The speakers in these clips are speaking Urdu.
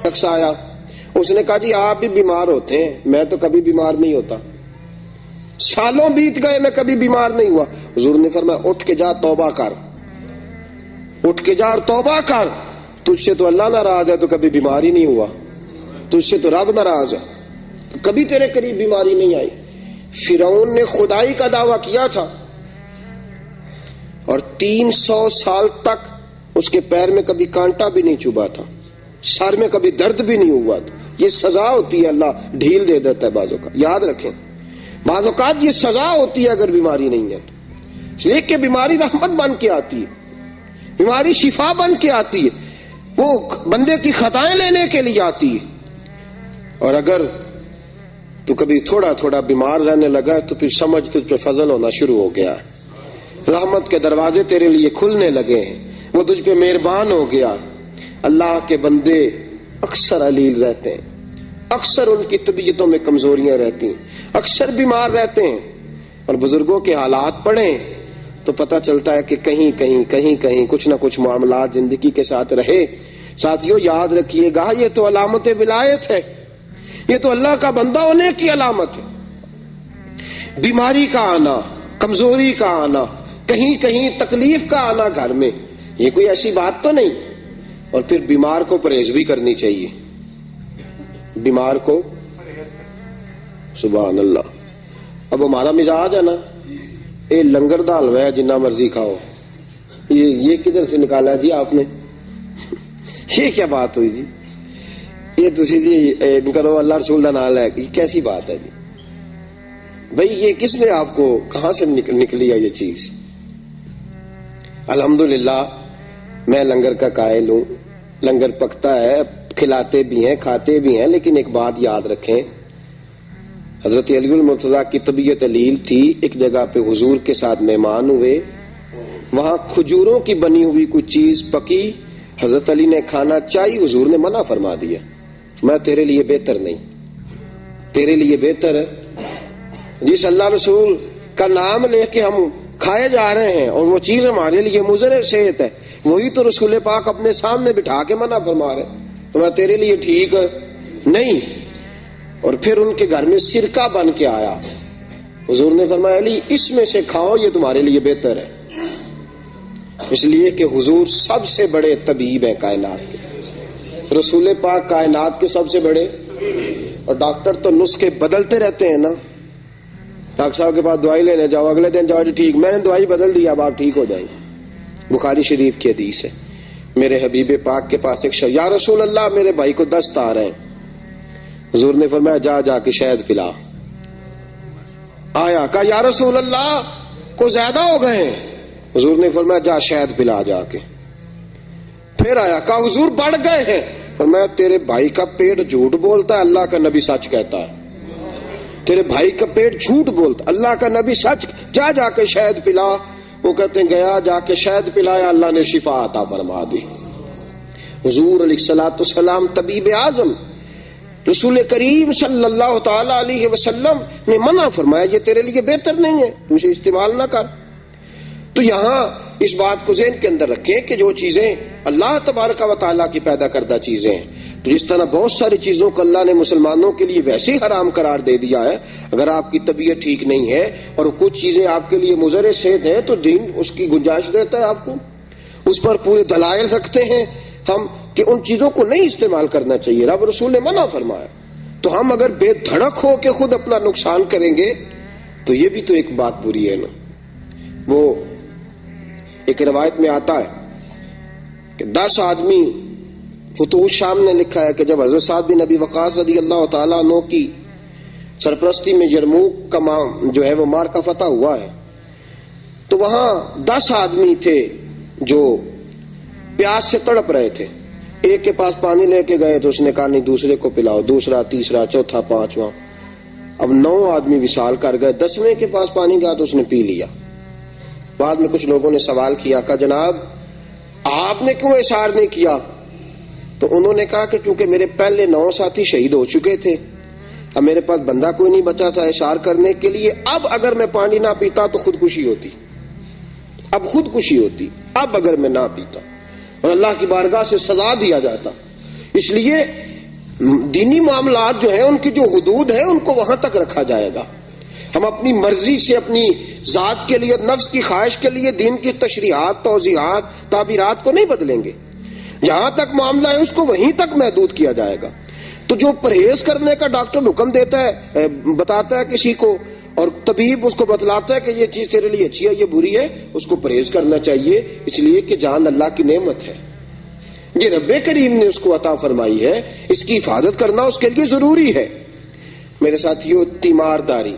شخص آیا, اس نے کہا جی آپ بھی بیمار ہوتے ہیں, میں تو کبھی بیمار نہیں ہوتا, سالوں بیت گئے میں کبھی بیمار نہیں ہوا. حضور نے فرمایا اٹھ کے جا توبہ کر, اٹھ کے جا اور توبہ کر, تجھ سے تو اللہ ناراض ہے تو کبھی بیمار ہی نہیں ہوا, تجھ سے تو رب ناراض ہے, کبھی تیرے قریب بیماری نہیں آئی. فرعون نے خدائی کا دعویٰ کیا تھا اور 300 سال تک اس کے پیر میں کبھی کانٹا بھی نہیں چبھا تھا, سر میں کبھی درد بھی نہیں ہوا تھا. یہ سزا ہوتی ہے, اللہ ڈھیل دے دیتا ہے بعض اوقات, یاد رکھیں بعض اوقات یہ سزا ہوتی ہے اگر بیماری نہیں ہے تو. ایک کہ بیماری رحمت بن کے آتی ہے, بیماری شفا بن کے آتی ہے, وہ بندے کی خطائیں لینے کے لیے آتی ہے. اور اگر تو کبھی تھوڑا تھوڑا بیمار رہنے لگا تو پھر سمجھ تجھ پہ فضل ہونا شروع ہو گیا, رحمت کے دروازے تیرے لیے کھلنے لگے ہیں, وہ تجھ پہ مہربان ہو گیا. اللہ کے بندے اکثر علیل رہتے ہیں, اکثر ان کی طبیعتوں میں کمزوریاں رہتی ہیں, اکثر بیمار رہتے ہیں, اور بزرگوں کے حالات پڑھیں تو پتہ چلتا ہے کہ کہیں کچھ نہ کچھ معاملات زندگی کے ساتھ رہے. ساتھیوں یاد رکھیے گا یہ تو علامت ولایت ہے, یہ تو اللہ کا بندہ ہونے کی علامت ہے. بیماری کا آنا, کمزوری کا آنا, کہیں تکلیف کا آنا گھر میں, یہ کوئی ایسی بات تو نہیں. اور پھر بیمار کو پرہیز بھی کرنی چاہیے, بیمار کو سبحان اللہ. اب ہمارا مزاج ہے نا یہ لنگر دا حلوہ ہے جنہ مرضی کھاؤ, یہ کدھر سے نکالا جی آپ نے, یہ کیا بات ہوئی جی, یہ تسی جی کرو اللہ رسول دا نام ہے, یہ کیسی بات ہے جی بھائی, یہ کس نے آپ کو کہاں سے نکلی ہے یہ چیز. الحمدللہ میں لنگر کا قائل ہوں, لنگر پکتا ہے, کھلاتے بھی ہیں کھاتے بھی ہیں, لیکن ایک بات یاد رکھیں, حضرت علی المرتضیٰ کی طبیعت علیل تھی, ایک جگہ پہ حضور کے ساتھ مہمان ہوئے, وہاں کھجوروں کی بنی ہوئی کوئی چیز پکی, حضرت علی نے کھانا چاہی, حضور نے منع فرما دیا, میں تیرے لیے بہتر نہیں, تیرے لیے بہتر ہے جس اللہ رسول کا نام لے کے ہم کھائے جا رہے ہیں اور وہ چیز ہمارے لیے مضر صحت ہے, وہی تو رسول پاک اپنے سامنے بٹھا کے منع فرما رہے, تو میں تیرے لیے ٹھیک نہیں. اور پھر ان کے گھر میں سرکہ بن کے آیا, حضور نے فرمایا علی اس میں سے کھاؤ, یہ تمہارے لیے بہتر ہے, اس لیے کہ حضور سب سے بڑے طبیب ہیں کائنات کے, رسول پاک کائنات کے سب سے بڑے. اور ڈاکٹر تو نسخے بدلتے رہتے ہیں نا, ڈاکٹر صاحب کے پاس دوائی لینے جاؤ, اگلے دن جاؤ جی ٹھیک, میں نے دوائی بدل دی, اب آپ ٹھیک ہو جائیں. بخاری شریف کی حدیث ہے, میرے حبیب پاک کے پاس ایک شخص, یا رسول اللہ میرے بھائی کو دست آ رہے ہیں, حضور نے فرمایا جا کے شہد پلا. آیا کہا یا رسول اللہ کو زیادہ ہو گئے ہیں, حضور نے فرمایا جا شہد پلا جا کے. پھر آیا کہا حضور بڑھ گئے ہیں, فرمایا تیرے بھائی کا پیٹ جھوٹ بولتا ہے, اللہ کا نبی سچ کہتا ہے, تیرے بھائی کا پیٹ جھوٹ بولتا, اللہ کا نبی سچ, جا کے شہد پلا. وہ کہتے ہیں گیا جا کے شہد پلایا, اللہ نے شفا عطا فرما دی. حضور علیہ الصلوۃ والسلام طبیب اعظم رسول کریم صلی اللہ تعالی علیہ وسلم نے منع فرمایا یہ تیرے لیے بہتر نہیں ہے, تو اسے استعمال نہ کر. تو یہاں اس بات کو ذہن کے اندر رکھیں کہ جو چیزیں اللہ تبارک و تعالیٰ کی پیدا کردہ چیزیں ہیں, تو جس طرح بہت ساری چیزوں کو اللہ نے مسلمانوں کے لیے ویسے ہی حرام قرار دے دیا ہے, اگر آپ کی طبیعت ٹھیک نہیں ہے اور کچھ چیزیں آپ کے لیے مضر صحت ہیں تو دین اس کی گنجائش دیتا ہے آپ کو, اس پر پورے دلائل رکھتے ہیں ہم کہ ان چیزوں کو نہیں استعمال کرنا چاہیے, رب رسول نے منع فرمایا. تو ہم اگر بے دھڑک ہو کے خود اپنا نقصان کریں گے تو یہ بھی تو ایک بات بری ہے نا. وہ ایک روایت میں آتا ہے کہ 10 آدمی, فتوح شام نے لکھا ہے کہ جب حضرت سعد بن ابی وقاص رضی اللہ تعالیٰ عنہ کی سرپرستی میں یرموک کا جو ہے وہ معرکہ فتح ہوا ہے, تو وہاں 10 آدمی تھے جو پیاس سے تڑپ رہے تھے. ایک کے پاس پانی لے کے گئے تو اس نے کہا نہیں دوسرے کو پلاؤ, دوسرا, تیسرا, چوتھا, 5واں, اب 9 آدمی وصال کر گئے. 10ویں کے پاس پانی گیا تو اس نے پی لیا. بعد میں کچھ لوگوں نے سوال کیا, کہا جناب آپ نے کیوں اشار نہیں کیا؟ تو انہوں نے کہا کہ چونکہ میرے پہلے 9 ساتھی شہید ہو چکے تھے, اب میرے پاس بندہ کوئی نہیں بچا تھا اشار کرنے کے لیے, اب اگر میں پانی نہ پیتا تو خودکشی ہوتی, اب اگر میں نہ پیتا اور اللہ کی بارگاہ سے سزا دیا جاتا. اس لیے دینی معاملات جو ہیں ان کی جو حدود ہے ان کو وہاں تک رکھا جائے گا. ہم اپنی مرضی سے اپنی ذات کے لیے، نفس کی خواہش کے لیے دین کی تشریحات، توضیحات، تعبیرات کو نہیں بدلیں گے. جہاں تک معاملہ ہے اس کو وہیں تک محدود کیا جائے گا. تو جو پرہیز کرنے کا ڈاکٹر حکم دیتا ہے، بتاتا ہے کسی کو، اور طبیب اس کو بتلاتا ہے کہ یہ چیز تیرے لیے اچھی ہے، یہ بری ہے، اس کو پرہیز کرنا چاہیے، اس لیے کہ جان اللہ کی نعمت ہے، یہ رب کریم نے اس کو عطا فرمائی ہے، اس کی حفاظت کرنا اس کے لیے ضروری ہے. میرے ساتھیو، تیمارداری،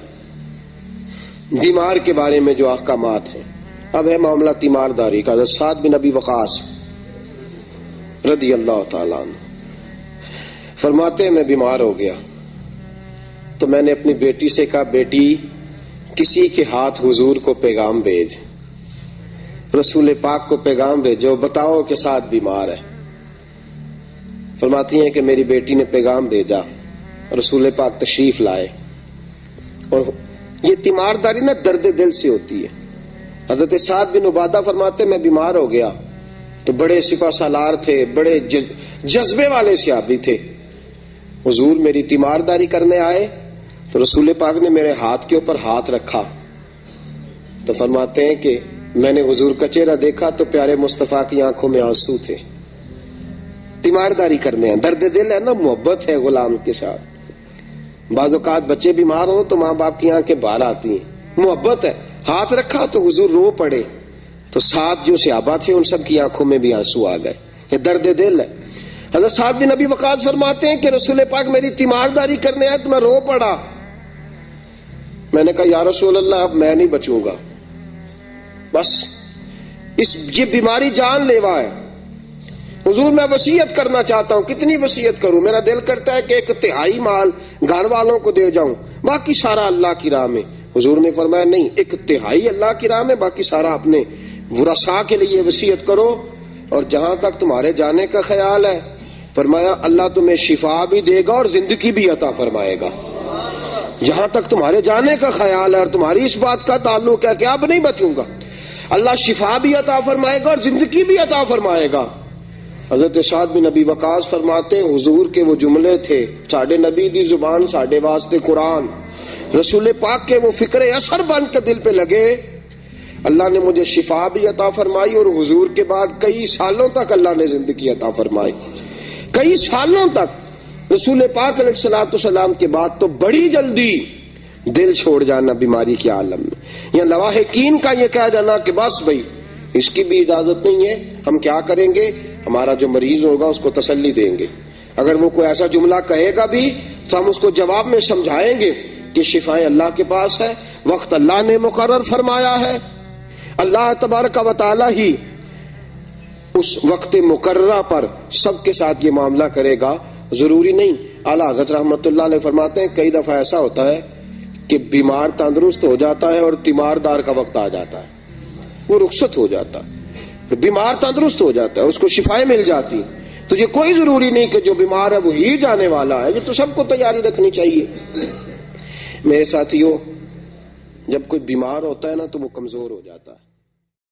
بیمار کے بارے میں جو احکامات ہیں. اب ہے معاملہ تیمارداری کا. حضرت سعد بن ابی وقاص رضی اللہ تعالیٰ عنہ فرماتے ہیں میں بیمار ہو گیا تو میں نے اپنی بیٹی سے کہا، بیٹی کسی کے ہاتھ حضور کو پیغام بھیج، رسول پاک کو پیغام بھیجو، بتاؤ کہ سعد بیمار ہے. فرماتی ہیں کہ میری بیٹی نے پیغام بھیجا، رسول پاک تشریف لائے. اور یہ تیمارداری نہ درد دل سے ہوتی ہے. حضرت سعد بن عبادہ فرماتے میں بیمار ہو گیا تو بڑے سپہ سالار تھے، بڑے جذبے والے صحابی تھے. حضور میری تیمارداری کرنے آئے تو رسول پاک نے میرے ہاتھ کے اوپر ہاتھ رکھا تو فرماتے ہیں کہ میں نے حضور کا چہرہ دیکھا تو پیارے مصطفیٰ کی آنکھوں میں آنسو تھے. تیمارداری کرنے ہیں، درد دل ہے نا، محبت ہے غلام کے ساتھ. بعض اوقات بچے بیمار ہوں تو ماں باپ کی آنکھیں باہر آتی ہیں، محبت ہے. ہاتھ رکھا تو حضور رو پڑے تو ساتھ جو صحابہ تھے ان سب کی آنکھوں میں بھی آنسو آ گئے. یہ درد دل ہے. حضرت سعد بن ابی وقاص فرماتے ہیں کہ رسول پاک میری تیمارداری کرنے آئے تو میں رو پڑا. میں نے کہا یا رسول اللہ اب میں نہیں بچوں گا، بس یہ بیماری جان لیوا ہے. حضور میں وصیت کرنا چاہتا ہوں. کتنی وصیت کروں؟ میرا دل کرتا ہے کہ 1/3 مال گھر والوں کو دے جاؤں، باقی سارا اللہ کی راہ میں. حضور نے فرمایا نہیں، 1/3 اللہ کی راہ میں، باقی سارا اپنے ورثاء کے لیے وصیت کرو. اور جہاں تک تمہارے جانے کا خیال ہے، فرمایا اللہ تمہیں شفا بھی دے گا اور زندگی بھی عطا فرمائے گا. جہاں تک تمہارے جانے کا خیال ہے اور تمہاری اس بات کا تعلق ہے کہ اب نہیں بچوں گا، اللہ شفا بھی عطا فرمائے گا اور زندگی بھی عطا فرمائے گا. حضرت سعد بن ابی وقاص فرماتے ہیں حضور کے وہ جملے تھے، ساڈے نبی دی زبان ساڈے واسطے قرآن، رسول پاک کے وہ فکر اثر بن کے دل پہ لگے. اللہ نے مجھے شفا بھی عطا فرمائی اور حضور کے بعد کئی سالوں تک اللہ نے زندگی عطا فرمائی. کئی سالوں تک رسول پاک علیہ الصلوۃ والسلام کے بعد تو بڑی جلدی دل چھوڑ جانا بیماری کے عالم میں، یا لواحقین کا یہ کہہ جانا کہ بس بھائی اس کی بھی اجازت نہیں ہے. ہم کیا کریں گے؟ ہمارا جو مریض ہوگا اس کو تسلی دیں گے. اگر وہ کوئی ایسا جملہ کہے گا بھی تو ہم اس کو جواب میں سمجھائیں گے کہ شفائیں اللہ کے پاس ہے، وقت اللہ نے مقرر فرمایا ہے. اللہ تبارک و تعالی ہی اس وقت مقررہ پر سب کے ساتھ یہ معاملہ کرے گا. ضروری نہیں. اعلیٰ حضرت رحمت اللہ علیہ فرماتے ہیں کئی دفعہ ایسا ہوتا ہے کہ بیمار تندرست ہو جاتا ہے اور تیماردار کا وقت آ جاتا ہے، وہ رخصت ہو جاتا ہے، بیمار تندرست ہو جاتا ہے، اس کو شفائیں مل جاتی. تو یہ کوئی ضروری نہیں کہ جو بیمار ہے وہی جانے والا ہے. یہ تو سب کو تیاری رکھنی چاہیے. میرے ساتھیوں، جب کوئی بیمار ہوتا ہے نا تو وہ کمزور ہو جاتا ہے.